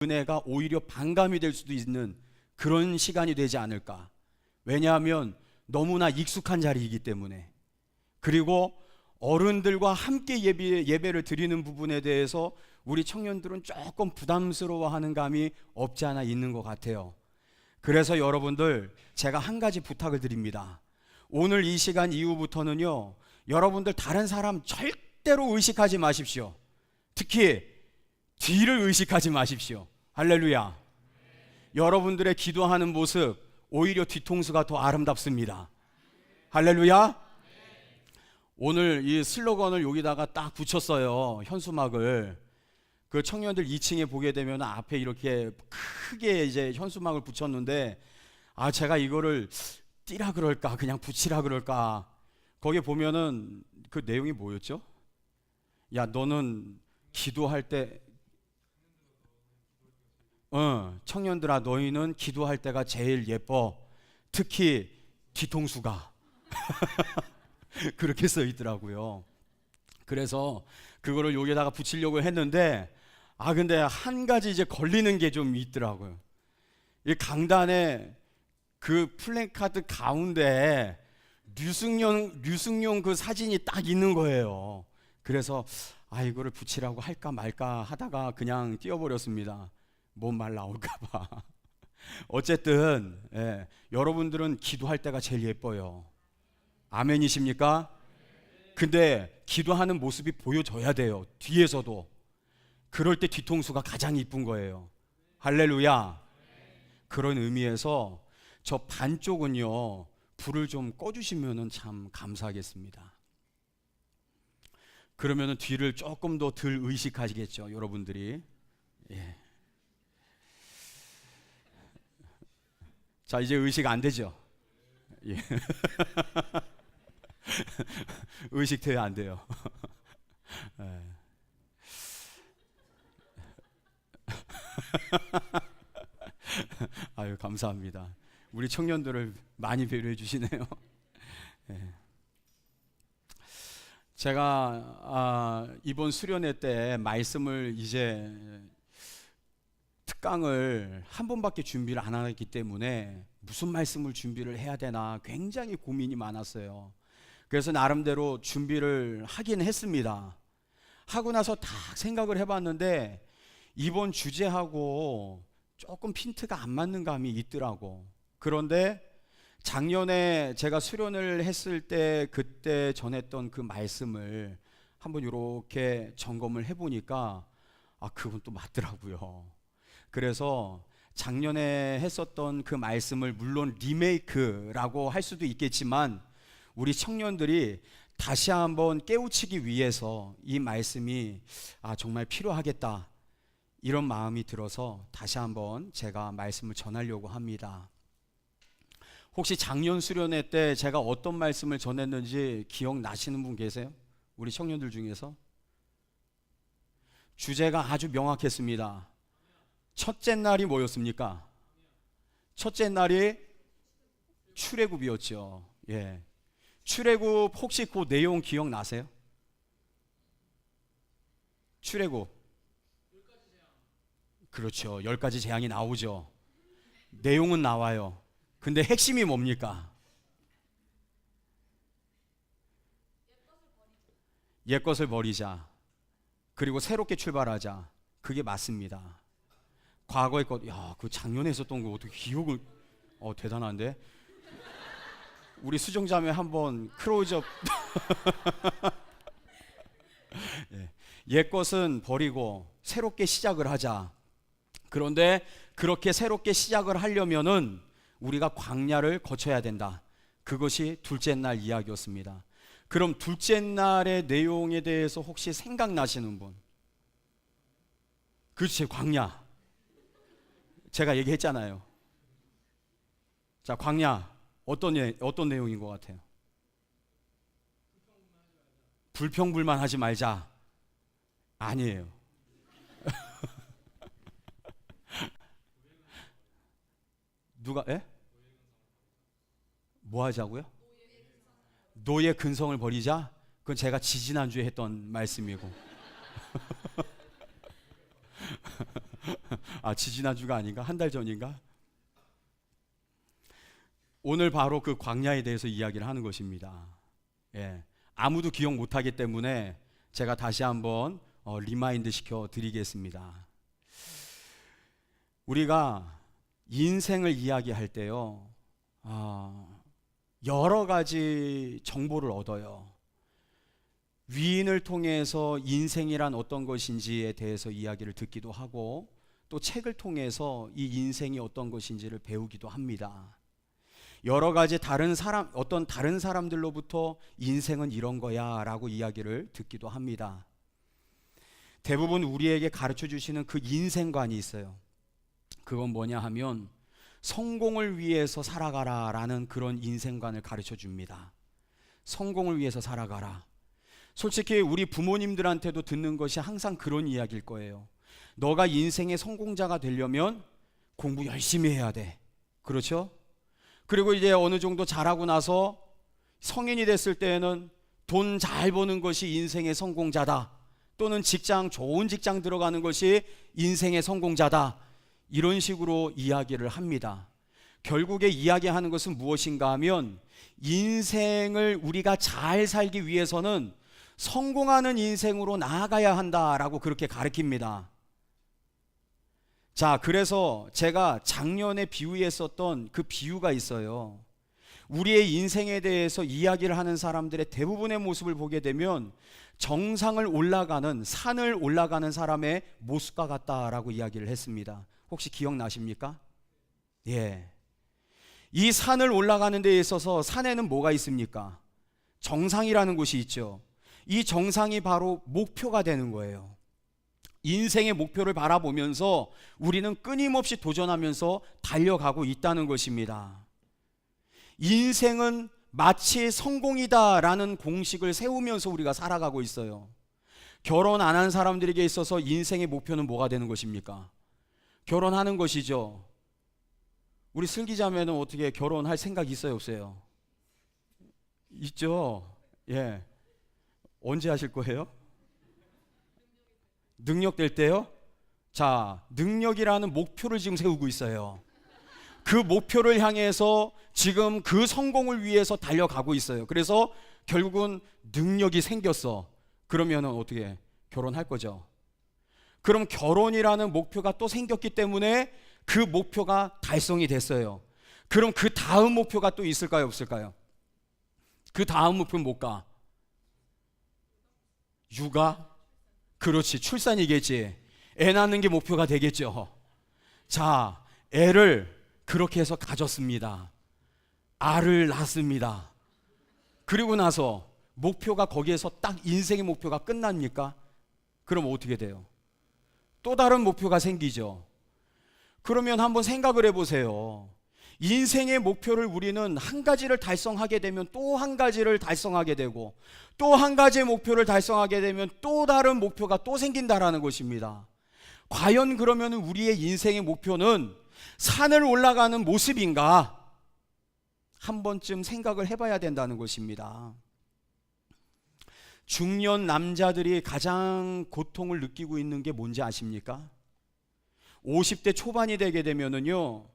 은혜가 오히려 반감이 될 수도 있는 그런 시간이 되지 않을까. 왜냐하면 너무나 익숙한 자리이기 때문에. 그리고 어른들과 함께 예배를 드리는 부분에 대해서 우리 청년들은 조금 부담스러워하는 감이 없지 않아 있는 것 같아요. 그래서 여러분들, 제가 한 가지 부탁을 드립니다. 오늘 이 시간 이후부터는요, 여러분들 다른 사람 절대로 의식하지 마십시오. 특히 뒤를 의식하지 마십시오. 할렐루야. 여러분들의 기도하는 모습, 오히려 뒤통수가 더 아름답습니다. 할렐루야. 오늘 이 슬로건을 여기다가 딱 붙였어요. 현수막을. 그 청년들 2층에 보게 되면 앞에 이렇게 크게 이제 현수막을 붙였는데, 제가 이거를 띄라 그럴까 그냥 붙이라 그럴까. 거기에 보면은 그 내용이 뭐였죠? 야, 너는 기도할 때 청년들아, 너희는 기도할 때가 제일 예뻐. 특히 뒤통수가. 그렇게 써 있더라고요. 그래서 그거를 여기다가 붙이려고 했는데, 근데 한 가지 이제 걸리는 게 좀 있더라고요. 이 강단에 그 플래카드 가운데 류승룡 그 사진이 딱 있는 거예요. 그래서 이거를 붙이라고 할까 말까 하다가 그냥 띄워버렸습니다. 뭔 말 나올까 봐. 어쨌든 여러분들은 기도할 때가 제일 예뻐요. 아멘이십니까? 근데 기도하는 모습이 보여져야 돼요. 뒤에서도. 그럴 때 뒤통수가 가장 이쁜 거예요. 할렐루야. 그런 의미에서 저 반쪽은요, 불을 좀 꺼주시면 참 감사하겠습니다. 그러면 뒤를 조금 더 덜 의식하시겠죠, 여러분들이. 자, 이제 의식 안 되죠? 의식돼야 안 돼요. 아유, 감사합니다. 우리 청년들을 많이 배려해 주시네요. 제가 이번 수련회 때 말씀을 이제 특강을 한 번밖에 준비를 안 하기 때문에 무슨 말씀을 준비를 해야 되나 굉장히 고민이 많았어요. 그래서 나름대로 준비를 하긴 했습니다. 하고 나서 다 생각을 해봤는데 이번 주제하고 조금 핀트가 안 맞는 감이 있더라고. 그런데 작년에 제가 수련을 했을 때 그때 전했던 그 말씀을 한번 이렇게 점검을 해보니까 그건 또 맞더라고요. 그래서 작년에 했었던 그 말씀을 물론 리메이크라고 할 수도 있겠지만 우리 청년들이 다시 한번 깨우치기 위해서 이 말씀이 정말 필요하겠다, 이런 마음이 들어서 다시 한번 제가 말씀을 전하려고 합니다. 혹시 작년 수련회 때 제가 어떤 말씀을 전했는지 기억나시는 분 계세요? 우리 청년들 중에서? 주제가 아주 명확했습니다. 첫째 날이 뭐였습니까? 첫째 날이 출애굽이었죠. 출애굽 혹시 그 내용 기억나세요? 출애굽. 그렇죠. 10가지 재앙이 나오죠. 내용은 나와요. 근데 핵심이 뭡니까? 옛것을 버리자. 그리고 새롭게 출발하자. 그게 맞습니다. 과거의 것, 그 작년에 있었던 거 어떻게 기억을, 대단한데? 우리 수정자매 한번 크로즈업. 옛것은 버리고 새롭게 시작을 하자. 그런데 그렇게 새롭게 시작을 하려면은 우리가 광야를 거쳐야 된다. 그것이 둘째 날 이야기였습니다. 그럼 둘째 날의 내용에 대해서 혹시 생각나시는 분? 그렇지, 광야. 제가 얘기했잖아요. 자, 광야 어떤 내용인 것 같아요? 불평불만 하지 말자. 아니에요. 누가? 뭐 하자고요? 노예 근성을 버리자? 그건 제가 지지난주에 했던 말씀이고. 지지난주가 아닌가? 한 달 전인가? 오늘 바로 그 광야에 대해서 이야기를 하는 것입니다. 예, 아무도 기억 못하기 때문에 제가 다시 한번 리마인드 시켜 드리겠습니다. 우리가 인생을 이야기할 때요, 여러 가지 정보를 얻어요. 위인을 통해서 인생이란 어떤 것인지에 대해서 이야기를 듣기도 하고, 또 책을 통해서 이 인생이 어떤 것인지를 배우기도 합니다. 여러 가지 어떤 다른 사람들로부터 인생은 이런 거야 라고 이야기를 듣기도 합니다. 대부분 우리에게 가르쳐 주시는 그 인생관이 있어요. 그건 뭐냐 하면 성공을 위해서 살아가라 라는 그런 인생관을 가르쳐 줍니다. 성공을 위해서 살아가라. 솔직히 우리 부모님들한테도 듣는 것이 항상 그런 이야기일 거예요. 너가 인생의 성공자가 되려면 공부 열심히 해야 돼. 그렇죠? 그리고 이제 어느 정도 자라고 나서 성인이 됐을 때에는 돈 잘 버는 것이 인생의 성공자다. 또는 좋은 직장 들어가는 것이 인생의 성공자다. 이런 식으로 이야기를 합니다. 결국에 이야기하는 것은 무엇인가 하면 인생을 우리가 잘 살기 위해서는 성공하는 인생으로 나아가야 한다라고 그렇게 가르칩니다. 자, 그래서 제가 작년에 비유했었던 그 비유가 있어요. 우리의 인생에 대해서 이야기를 하는 사람들의 대부분의 모습을 보게 되면 산을 올라가는 사람의 모습과 같다라고 이야기를 했습니다. 혹시 기억나십니까? 예. 이 산을 올라가는 데 있어서 산에는 뭐가 있습니까? 정상이라는 곳이 있죠. 이 정상이 바로 목표가 되는 거예요. 인생의 목표를 바라보면서 우리는 끊임없이 도전하면서 달려가고 있다는 것입니다. 인생은 마치 성공이다라는 공식을 세우면서 우리가 살아가고 있어요. 결혼 안 한 사람들에게 있어서 인생의 목표는 뭐가 되는 것입니까? 결혼하는 것이죠. 우리 슬기자매는 어떻게 결혼할 생각 있어요, 없어요? 있죠. 예. 언제 하실 거예요? 능력 될 때요? 자, 능력이라는 목표를 지금 세우고 있어요. 그 목표를 향해서 지금 그 성공을 위해서 달려가고 있어요. 그래서 결국은 능력이 생겼어. 그러면은 어떻게 결혼할 거죠? 그럼 결혼이라는 목표가 또 생겼기 때문에 그 목표가 달성이 됐어요. 그럼 그 다음 목표가 또 있을까요, 없을까요? 그 다음 목표는 뭘까? 육아? 그렇지, 출산이겠지. 애 낳는 게 목표가 되겠죠. 자, 애를 그렇게 해서 가졌습니다. 알을 낳습니다. 그리고 나서 목표가 거기에서 딱 인생의 목표가 끝납니까? 그럼 어떻게 돼요? 또 다른 목표가 생기죠. 그러면 한번 생각을 해보세요. 인생의 목표를 우리는 한 가지를 달성하게 되면 또 한 가지를 달성하게 되고, 또 한 가지의 목표를 달성하게 되면 또 다른 목표가 또 생긴다라는 것입니다. 과연 그러면 우리의 인생의 목표는 산을 올라가는 모습인가? 한 번쯤 생각을 해봐야 된다는 것입니다. 중년 남자들이 가장 고통을 느끼고 있는 게 뭔지 아십니까? 50대 초반이 되게 되면은요,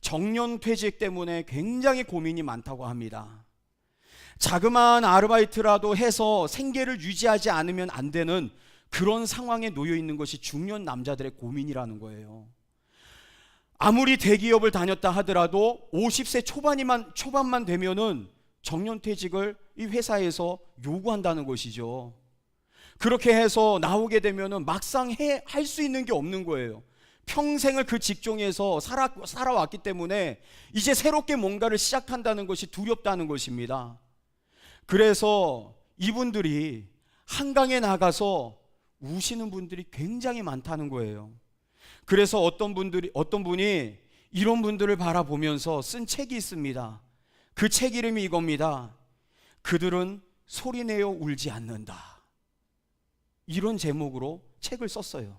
정년퇴직 때문에 굉장히 고민이 많다고 합니다. 자그마한 아르바이트라도 해서 생계를 유지하지 않으면 안 되는 그런 상황에 놓여 있는 것이 중년 남자들의 고민이라는 거예요. 아무리 대기업을 다녔다 하더라도 50세 초반만 되면은 정년퇴직을 이 회사에서 요구한다는 것이죠. 그렇게 해서 나오게 되면은 막상 할 수 있는 게 없는 거예요. 평생을 그 직종에서 살아왔기 때문에 이제 새롭게 뭔가를 시작한다는 것이 두렵다는 것입니다. 그래서 이분들이 한강에 나가서 우시는 분들이 굉장히 많다는 거예요. 그래서 어떤 분이 이런 분들을 바라보면서 쓴 책이 있습니다. 그 책 이름이 이겁니다. 그들은 소리내어 울지 않는다. 이런 제목으로 책을 썼어요.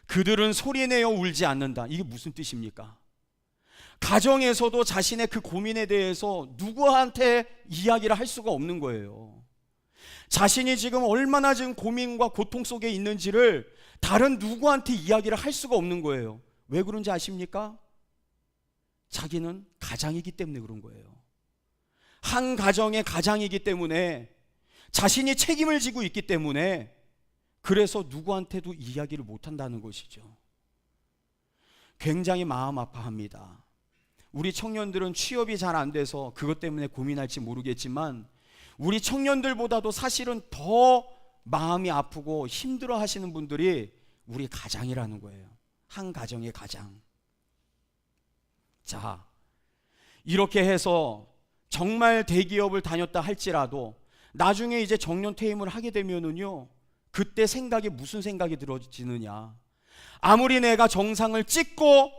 그들은 소리내어 울지 않는다. 이게 무슨 뜻입니까? 가정에서도 자신의 그 고민에 대해서 누구한테 이야기를 할 수가 없는 거예요. 자신이 지금 얼마나 지금 고민과 고통 속에 있는지를 다른 누구한테 이야기를 할 수가 없는 거예요. 왜 그런지 아십니까? 자기는 가장이기 때문에 그런 거예요. 한 가정의 가장이기 때문에, 자신이 책임을 지고 있기 때문에, 그래서 누구한테도 이야기를 못한다는 것이죠. 굉장히 마음 아파합니다. 우리 청년들은 취업이 잘 안 돼서 그것 때문에 고민할지 모르겠지만, 우리 청년들보다도 사실은 더 마음이 아프고 힘들어 하시는 분들이 우리 가장이라는 거예요. 한 가정의 가장. 자, 이렇게 해서 정말 대기업을 다녔다 할지라도 나중에 이제 정년 퇴임을 하게 되면은요, 그때 생각이 무슨 생각이 들어지느냐. 아무리 내가 정상을 찍고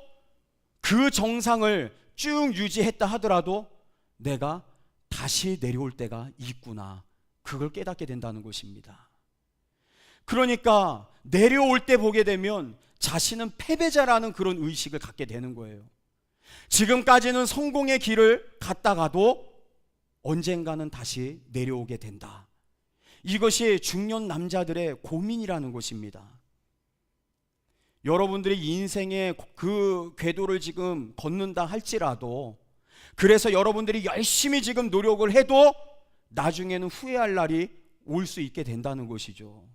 그 정상을 쭉 유지했다 하더라도 내가 다시 내려올 때가 있구나, 그걸 깨닫게 된다는 것입니다. 그러니까 내려올 때 보게 되면 자신은 패배자라는 그런 의식을 갖게 되는 거예요. 지금까지는 성공의 길을 갔다가도 언젠가는 다시 내려오게 된다. 이것이 중년 남자들의 고민이라는 것입니다. 여러분들이 인생의 그 궤도를 지금 걷는다 할지라도, 그래서 여러분들이 열심히 지금 노력을 해도 나중에는 후회할 날이 올 수 있게 된다는 것이죠.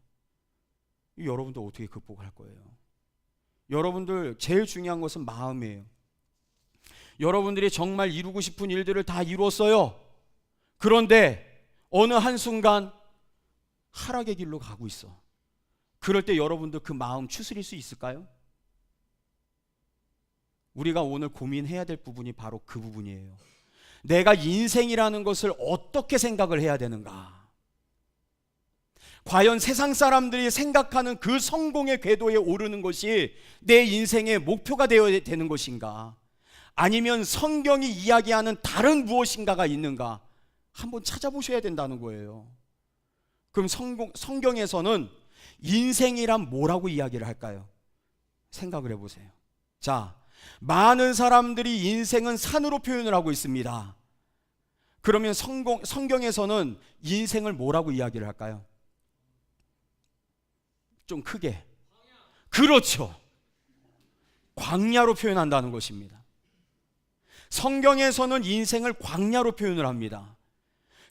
여러분들 어떻게 극복할 거예요? 여러분들 제일 중요한 것은 마음이에요. 여러분들이 정말 이루고 싶은 일들을 다 이뤘어요. 그런데 어느 한순간 하락의 길로 가고 있어. 그럴 때 여러분들 그 마음 추스릴 수 있을까요? 우리가 오늘 고민해야 될 부분이 바로 그 부분이에요. 내가 인생이라는 것을 어떻게 생각을 해야 되는가? 과연 세상 사람들이 생각하는 그 성공의 궤도에 오르는 것이 내 인생의 목표가 되어야 되는 것인가? 아니면 성경이 이야기하는 다른 무엇인가가 있는가? 한번 찾아보셔야 된다는 거예요. 그럼 성경에서는 인생이란 뭐라고 이야기를 할까요? 생각을 해보세요. 자, 많은 사람들이 인생은 산으로 표현을 하고 있습니다. 그러면 성경에서는 인생을 뭐라고 이야기를 할까요? 좀 크게. 그렇죠. 광야로 표현한다는 것입니다. 성경에서는 인생을 광야로 표현을 합니다.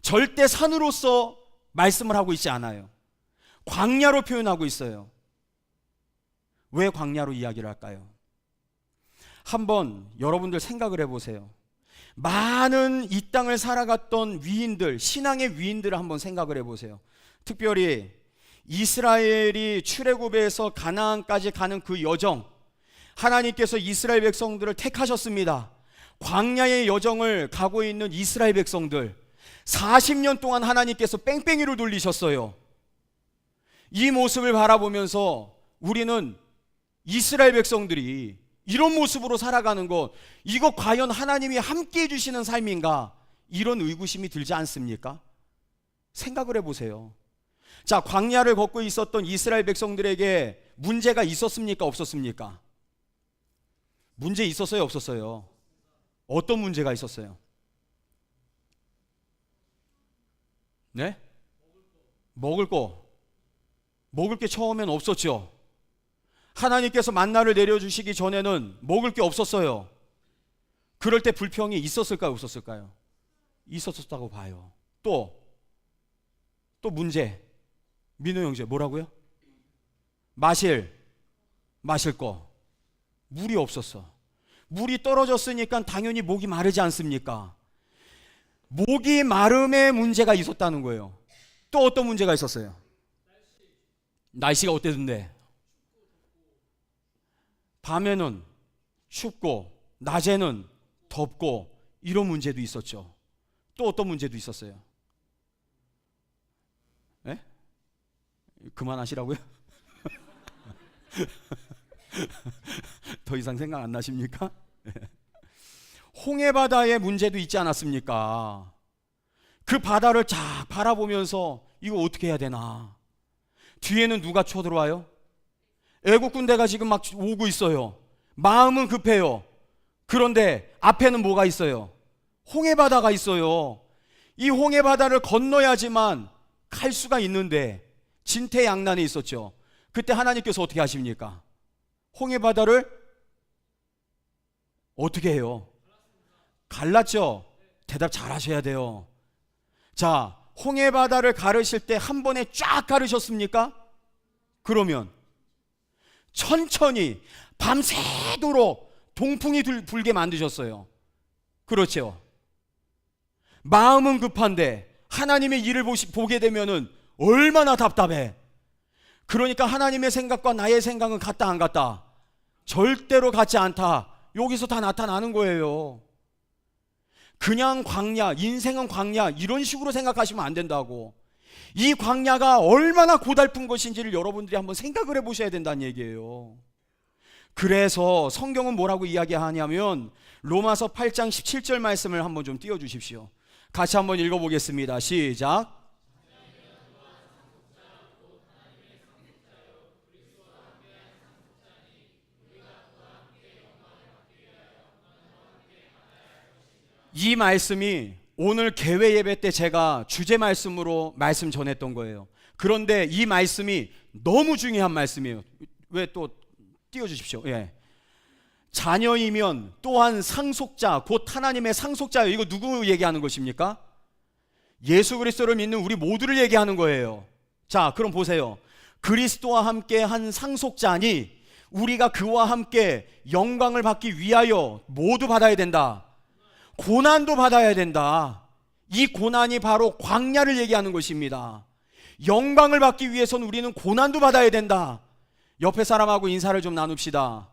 절대 산으로서 말씀을 하고 있지 않아요. 광야로 표현하고 있어요. 왜 광야로 이야기를 할까요? 한번 여러분들 생각을 해보세요. 많은 이 땅을 살아갔던 위인들, 신앙의 위인들을 한번 생각을 해보세요. 특별히 이스라엘이 출애굽에서 가나안까지 가는 그 여정, 하나님께서 이스라엘 백성들을 택하셨습니다. 광야의 여정을 가고 있는 이스라엘 백성들, 40년 동안 하나님께서 뺑뺑이를 돌리셨어요. 이 모습을 바라보면서 우리는 이스라엘 백성들이 이런 모습으로 살아가는 것, 이거 과연 하나님이 함께 해주시는 삶인가? 이런 의구심이 들지 않습니까? 생각을 해보세요. 자, 광야를 걷고 있었던 이스라엘 백성들에게 문제가 있었습니까? 없었습니까? 문제 있었어요? 없었어요? 어떤 문제가 있었어요? 네? 먹을 게 처음엔 없었죠. 하나님께서 만나를 내려주시기 전에는 먹을 게 없었어요. 그럴 때 불평이 있었을까요? 없었을까요? 있었다고 봐요. 또 문제. 민호 형제 뭐라고요? 마실 거. 물이 없었어. 물이 떨어졌으니까 당연히 목이 마르지 않습니까? 목이 마름의 문제가 있었다는 거예요. 또 어떤 문제가 있었어요? 날씨가 어땠는데? 밤에는 춥고 낮에는 덥고 이런 문제도 있었죠. 또 어떤 문제도 있었어요? 네? 그만하시라고요? 더 이상 생각 안 나십니까? 홍해 바다의 문제도 있지 않았습니까? 그 바다를 쫙 바라보면서 이거 어떻게 해야 되나? 뒤에는 누가 쳐들어와요? 애국 군대가 지금 막 오고 있어요. 마음은 급해요. 그런데 앞에는 뭐가 있어요? 홍해 바다가 있어요. 이 홍해 바다를 건너야지만 갈 수가 있는데 진퇴양난이 있었죠. 그때 하나님께서 어떻게 하십니까? 홍해 바다를 어떻게 해요? 갈랐죠? 대답 잘 하셔야 돼요. 자, 홍해 바다를 가르실 때 한 번에 쫙 가르셨습니까? 그러면 천천히 밤새도록 동풍이 불게 만드셨어요. 그렇죠? 마음은 급한데 하나님의 일을 보게 되면은 얼마나 답답해. 그러니까 하나님의 생각과 나의 생각은 같다 안 같다? 절대로 같지 않다. 여기서 다 나타나는 거예요. 그냥 광야, 인생은 광야, 이런 식으로 생각하시면 안 된다고. 이 광야가 얼마나 고달픈 것인지를 여러분들이 한번 생각을 해보셔야 된다는 얘기예요. 그래서 성경은 뭐라고 이야기하냐면 로마서 8장 17절 말씀을 한번 좀 띄워주십시오. 같이 한번 읽어보겠습니다. 시작. 이 말씀이 오늘 개회 예배 때 제가 주제 말씀으로 말씀 전했던 거예요. 그런데 이 말씀이 너무 중요한 말씀이에요. 왜 또 띄워주십시오. 예. 자녀이면 또한 상속자, 곧 하나님의 상속자예요. 이거 누구 얘기하는 것입니까? 예수 그리스도를 믿는 우리 모두를 얘기하는 거예요. 자, 그럼 보세요. 그리스도와 함께 한 상속자니 우리가 그와 함께 영광을 받기 위하여 모두 받아야 된다. 고난도 받아야 된다. 이 고난이 바로 광야를 얘기하는 것입니다. 영광을 받기 위해서는 우리는 고난도 받아야 된다. 옆에 사람하고 인사를 좀 나눕시다.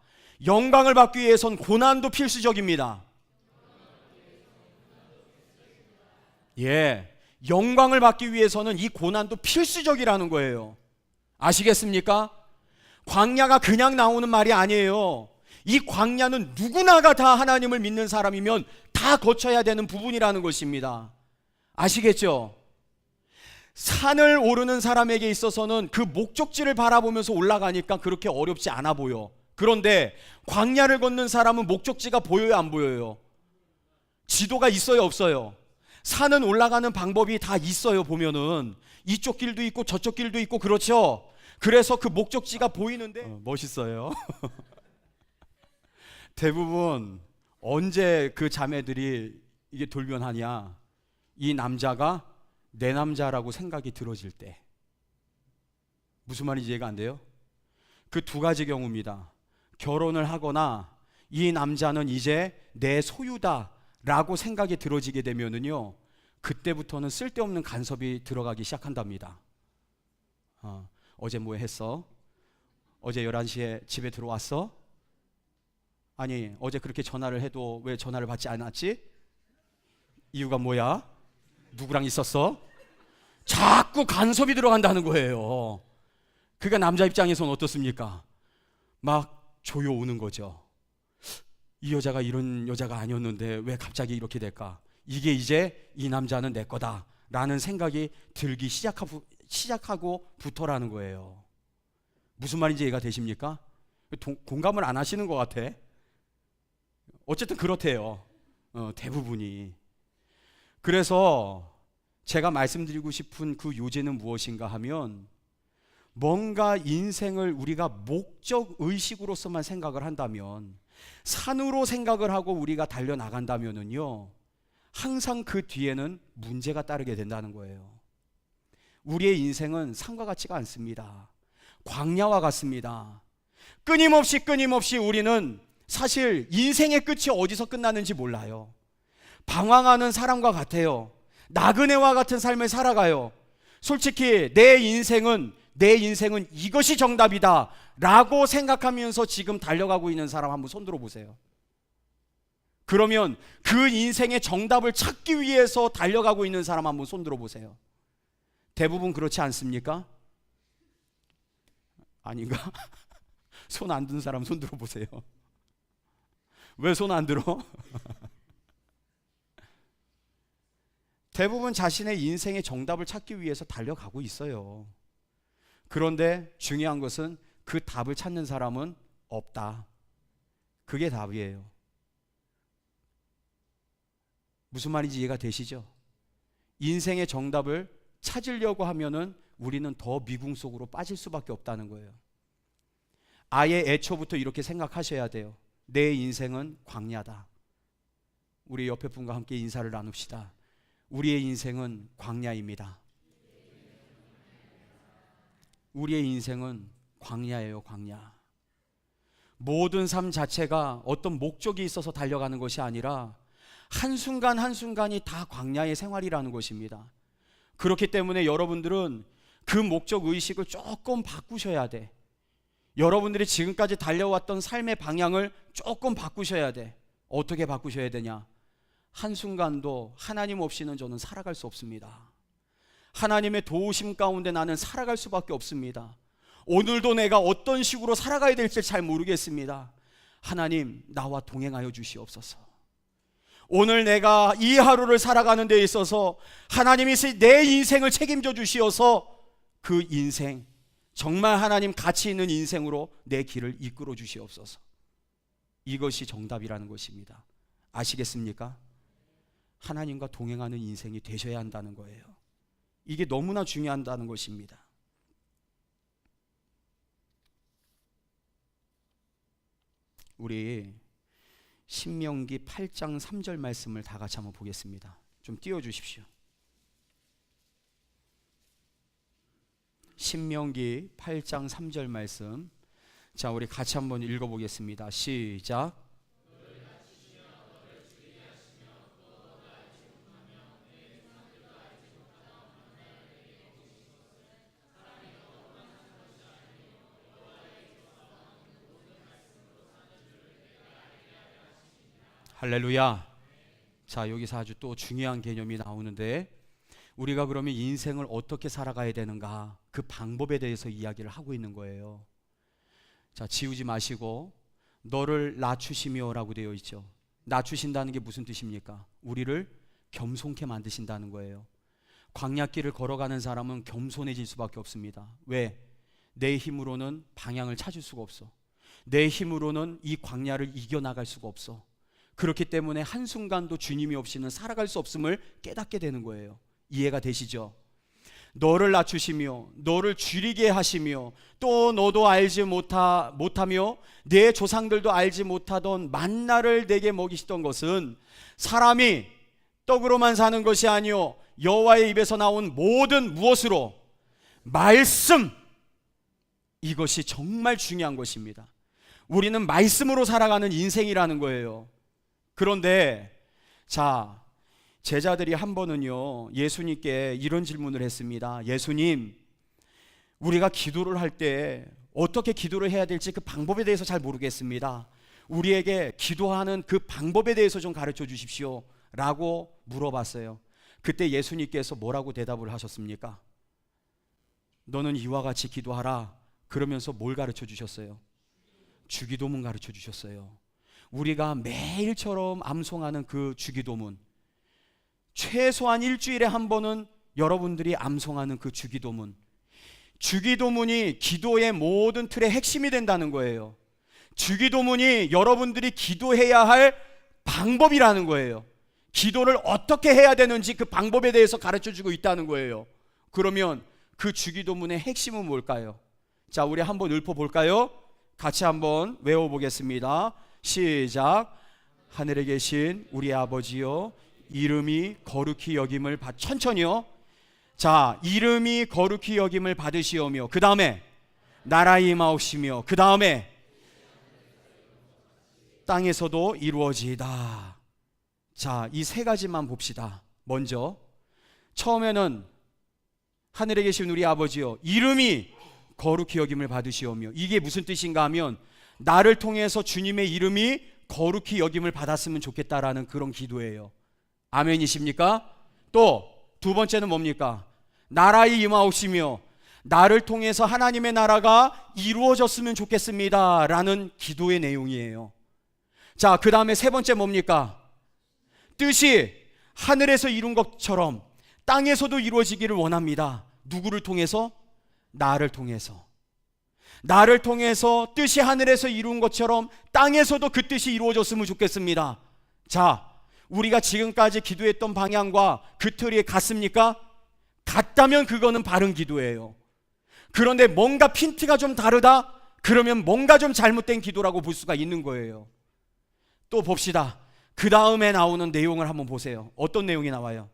영광을 받기 위해서는 고난도 필수적입니다. 예, 영광을 받기 위해서는 이 고난도 필수적이라는 거예요. 아시겠습니까? 광야가 그냥 나오는 말이 아니에요. 이 광야는 누구나가 다 하나님을 믿는 사람이면 다 거쳐야 되는 부분이라는 것입니다. 아시겠죠? 산을 오르는 사람에게 있어서는 그 목적지를 바라보면서 올라가니까 그렇게 어렵지 않아 보여. 그런데 광야를 걷는 사람은 목적지가 보여요, 안 보여요? 지도가 있어요, 없어요? 산은 올라가는 방법이 다 있어요. 보면은 이쪽 길도 있고 저쪽 길도 있고, 그렇죠? 그래서 그 목적지가 보이는데 멋있어요. 대부분 언제 그 자매들이 이게 돌변하냐? 이 남자가 내 남자라고 생각이 들어질 때. 무슨 말인지 이해가 안 돼요? 그 두 가지 경우입니다. 결혼을 하거나 이 남자는 이제 내 소유다 라고 생각이 들어지게 되면은요, 그때부터는 쓸데없는 간섭이 들어가기 시작한답니다. 어제 뭐 했어? 어제 11시에 집에 들어왔어? 아니, 어제 그렇게 전화를 해도 왜 전화를 받지 않았지? 이유가 뭐야? 누구랑 있었어? 자꾸 간섭이 들어간다는 거예요. 그러니까 남자 입장에서는 어떻습니까? 막 조여오는 거죠. 이 여자가 이런 여자가 아니었는데 왜 갑자기 이렇게 될까? 이게 이제 이 남자는 내 거다 라는 생각이 들기 시작하고부터라는 거예요. 무슨 말인지 이해가 되십니까? 공감을 안 하시는 것 같아. 어쨌든 그렇대요. 대부분이. 그래서 제가 말씀드리고 싶은 그 요지는 무엇인가 하면, 뭔가 인생을 우리가 목적 의식으로서만 생각을 한다면, 산으로 생각을 하고 우리가 달려나간다면은요, 항상 그 뒤에는 문제가 따르게 된다는 거예요. 우리의 인생은 산과 같지가 않습니다. 광야와 같습니다. 끊임없이 우리는 사실 인생의 끝이 어디서 끝나는지 몰라요. 방황하는 사람과 같아요. 나그네와 같은 삶을 살아가요. 솔직히 내 인생은 이것이 정답이다 라고 생각하면서 지금 달려가고 있는 사람 한번 손 들어보세요. 그러면 그 인생의 정답을 찾기 위해서 달려가고 있는 사람 한번 손 들어보세요. 대부분 그렇지 않습니까? 아닌가? 손 안 든 사람 손 들어보세요. 왜 손 안 들어? 대부분 자신의 인생의 정답을 찾기 위해서 달려가고 있어요. 그런데 중요한 것은 그 답을 찾는 사람은 없다. 그게 답이에요. 무슨 말인지 이해가 되시죠? 인생의 정답을 찾으려고 하면은 우리는 더 미궁 속으로 빠질 수밖에 없다는 거예요. 아예 애초부터 이렇게 생각하셔야 돼요. 내 인생은 광야다. 우리 옆에 분과 함께 인사를 나눕시다. 우리의 인생은 광야입니다. 우리의 인생은 광야예요, 광야. 모든 삶 자체가 어떤 목적이 있어서 달려가는 것이 아니라 한순간 한순간이 다 광야의 생활이라는 것입니다. 그렇기 때문에 여러분들은 그 목적 의식을 조금 바꾸셔야 돼. 여러분들이 지금까지 달려왔던 삶의 방향을 조금 바꾸셔야 돼. 어떻게 바꾸셔야 되냐? 한순간도 하나님 없이는 저는 살아갈 수 없습니다. 하나님의 도우심 가운데 나는 살아갈 수밖에 없습니다. 오늘도 내가 어떤 식으로 살아가야 될지 잘 모르겠습니다. 하나님, 나와 동행하여 주시옵소서. 오늘 내가 이 하루를 살아가는 데 있어서 하나님이 내 인생을 책임져 주시어서 그 인생, 정말 하나님 가치 있는 인생으로 내 길을 이끌어 주시옵소서. 이것이 정답이라는 것입니다. 아시겠습니까? 하나님과 동행하는 인생이 되셔야 한다는 거예요. 이게 너무나 중요하다는 것입니다. 우리 신명기 8장 3절 말씀을 다 같이 한번 보겠습니다. 좀 띄워주십시오. 신명기 8장 3절 말씀, 자, 우리 같이 한번 읽어보겠습니다. 시작. 할렐루야. 자, 여기서 아주 또 중요한 개념이 나오는데, 우리가 그러면 인생을 어떻게 살아가야 되는가, 그 방법에 대해서 이야기를 하고 있는 거예요. 자, 지우지 마시고 너를 낮추시며 라고 되어 있죠. 낮추신다는 게 무슨 뜻입니까? 우리를 겸손케 만드신다는 거예요. 광야길을 걸어가는 사람은 겸손해질 수밖에 없습니다. 왜? 내 힘으로는 방향을 찾을 수가 없어. 내 힘으로는 이 광야를 이겨나갈 수가 없어. 그렇기 때문에 한순간도 주님이 없이는 살아갈 수 없음을 깨닫게 되는 거예요. 이해가 되시죠? 너를 낮추시며 너를 줄이게 하시며 또 너도 알지 못하며 내 조상들도 알지 못하던 만나를 내게 먹이시던 것은 사람이 떡으로만 사는 것이 아니요 여호와의 입에서 나온 모든 무엇으로? 말씀. 이것이 정말 중요한 것입니다. 우리는 말씀으로 살아가는 인생이라는 거예요. 그런데 자, 제자들이 한 번은요 예수님께 이런 질문을 했습니다. 예수님, 우리가 기도를 할 때 어떻게 기도를 해야 될지 그 방법에 대해서 잘 모르겠습니다. 우리에게 기도하는 그 방법에 대해서 좀 가르쳐 주십시오 라고 물어봤어요. 그때 예수님께서 뭐라고 대답을 하셨습니까? 너는 이와 같이 기도하라. 그러면서 뭘 가르쳐 주셨어요? 주기도문 가르쳐 주셨어요. 우리가 매일처럼 암송하는 그 주기도문, 최소한 일주일에 한 번은 여러분들이 암송하는 그 주기도문, 주기도문이 기도의 모든 틀의 핵심이 된다는 거예요. 주기도문이 여러분들이 기도해야 할 방법이라는 거예요. 기도를 어떻게 해야 되는지 그 방법에 대해서 가르쳐 주고 있다는 거예요. 그러면 그 주기도문의 핵심은 뭘까요? 자, 우리 한번 읊어볼까요? 같이 한번 외워보겠습니다. 시작. 하늘에 계신 우리 아버지여, 이름이 거룩히 여김을 천천히요. 자, 이름이 거룩히 여김을 받으시오며, 그 다음에 나라 임하옵시며, 그 다음에 땅에서도 이루어지이다. 자, 이 세 가지만 봅시다. 먼저 처음에는 하늘에 계신 우리 아버지여, 이름이 거룩히 여김을 받으시오며, 이게 무슨 뜻인가 하면 나를 통해서 주님의 이름이 거룩히 여김을 받았으면 좋겠다라는 그런 기도예요. 아멘이십니까? 또 두 번째는 뭡니까? 나라의 임하옵시며, 나를 통해서 하나님의 나라가 이루어졌으면 좋겠습니다 라는 기도의 내용이에요. 자, 그 다음에 세 번째 뭡니까? 뜻이 하늘에서 이룬 것처럼 땅에서도 이루어지기를 원합니다. 누구를 통해서? 나를 통해서. 나를 통해서 뜻이 하늘에서 이룬 것처럼 땅에서도 그 뜻이 이루어졌으면 좋겠습니다. 자, 우리가 지금까지 기도했던 방향과 그 틀이 같습니까? 같다면 그거는 바른 기도예요. 그런데 뭔가 핀트가 좀 다르다? 그러면 뭔가 좀 잘못된 기도라고 볼 수가 있는 거예요. 또 봅시다. 그 다음에 나오는 내용을 한번 보세요. 어떤 내용이 나와요?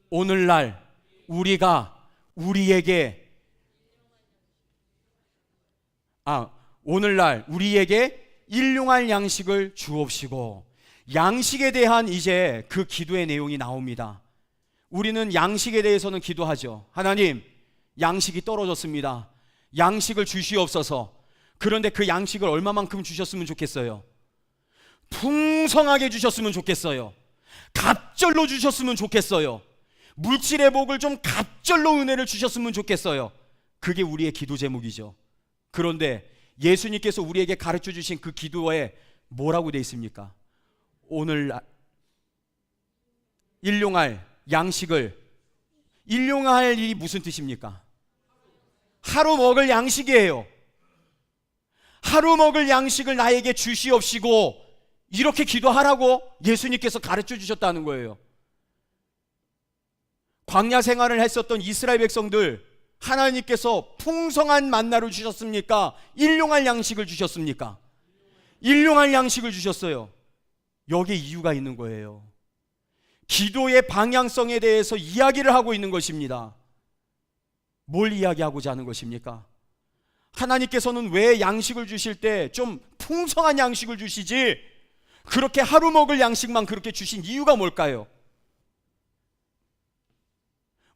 오늘날 우리가 우리에게 오늘날 우리에게 일용할 양식을 주옵시고, 양식에 대한 이제 그 기도의 내용이 나옵니다. 우리는 양식에 대해서는 기도하죠. 하나님, 양식이 떨어졌습니다. 양식을 주시옵소서. 그런데 그 양식을 얼마만큼 주셨으면 좋겠어요? 풍성하게 주셨으면 좋겠어요. 갑절로 주셨으면 좋겠어요. 물질의 복을 좀 갑절로 은혜를 주셨으면 좋겠어요. 그게 우리의 기도 제목이죠. 그런데 예수님께서 우리에게 가르쳐 주신 그 기도에 뭐라고 되어 있습니까? 오늘 일용할 양식을, 일용할 일이 무슨 뜻입니까? 하루 먹을 양식이에요. 하루 먹을 양식을 나에게 주시옵시고, 이렇게 기도하라고 예수님께서 가르쳐 주셨다는 거예요. 광야 생활을 했었던 이스라엘 백성들, 하나님께서 풍성한 만나를 주셨습니까? 일용할 양식을 주셨습니까? 일용할 양식을 주셨어요. 여기에 이유가 있는 거예요. 기도의 방향성에 대해서 이야기를 하고 있는 것입니다. 뭘 이야기하고자 하는 것입니까? 하나님께서는 왜 양식을 주실 때 좀 풍성한 양식을 주시지, 그렇게 하루 먹을 양식만 그렇게 주신 이유가 뭘까요?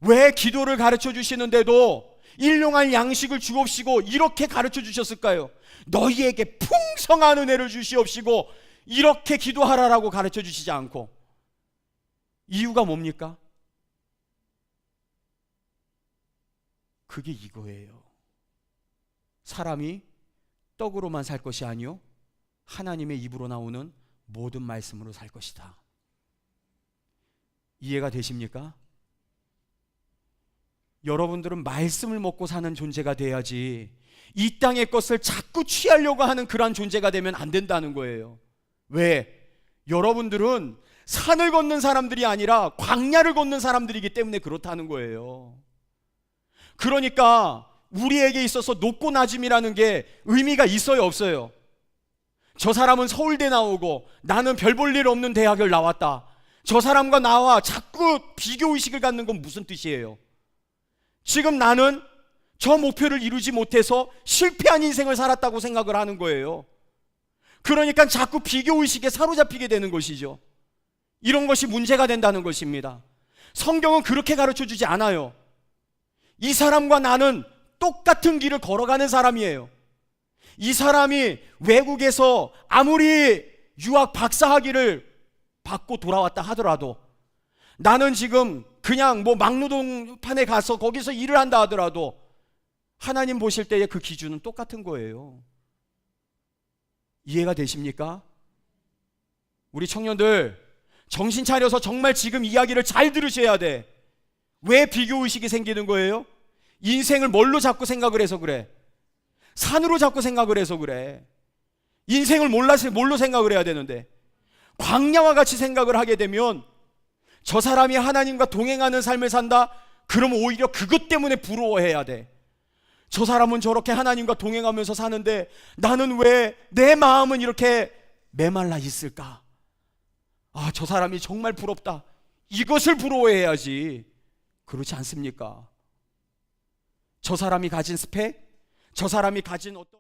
왜 기도를 가르쳐 주시는데도 일용할 양식을 주옵시고 이렇게 가르쳐 주셨을까요? 너희에게 풍성한 은혜를 주시옵시고 이렇게 기도하라라고 가르쳐 주시지 않고, 이유가 뭡니까? 그게 이거예요. 사람이 떡으로만 살 것이 아니요 하나님의 입으로 나오는 모든 말씀으로 살 것이다. 이해가 되십니까? 여러분들은 말씀을 먹고 사는 존재가 돼야지, 이 땅의 것을 자꾸 취하려고 하는 그러한 존재가 되면 안 된다는 거예요. 왜? 여러분들은 산을 걷는 사람들이 아니라 광야를 걷는 사람들이기 때문에 그렇다는 거예요. 그러니까 우리에게 있어서 높고 낮음이라는 게 의미가 있어요, 없어요? 저 사람은 서울대 나오고 나는 별 볼 일 없는 대학을 나왔다. 저 사람과 나와 자꾸 비교의식을 갖는 건 무슨 뜻이에요? 지금 나는 저 목표를 이루지 못해서 실패한 인생을 살았다고 생각을 하는 거예요. 그러니까 자꾸 비교의식에 사로잡히게 되는 것이죠. 이런 것이 문제가 된다는 것입니다. 성경은 그렇게 가르쳐 주지 않아요. 이 사람과 나는 똑같은 길을 걸어가는 사람이에요. 이 사람이 외국에서 아무리 유학 박사학위를 받고 돌아왔다 하더라도, 나는 지금 그냥 막노동판에 가서 거기서 일을 한다 하더라도 하나님 보실 때의 그 기준은 똑같은 거예요. 이해가 되십니까? 우리 청년들 정신 차려서 정말 지금 이야기를 잘 들으셔야 돼. 왜 비교의식이 생기는 거예요? 인생을 뭘로 자꾸 생각을 해서 그래? 산으로 자꾸 생각을 해서 그래. 인생을 뭘로 생각을 해야 되는데, 광야와 같이 생각을 하게 되면 저 사람이 하나님과 동행하는 삶을 산다? 그러면 오히려 그것 때문에 부러워해야 돼. 저 사람은 저렇게 하나님과 동행하면서 사는데 나는 왜 내 마음은 이렇게 메말라 있을까? 저 사람이 정말 부럽다. 이것을 부러워해야지. 그렇지 않습니까? 저 사람이 가진 스펙, 저 사람이 가진 어떤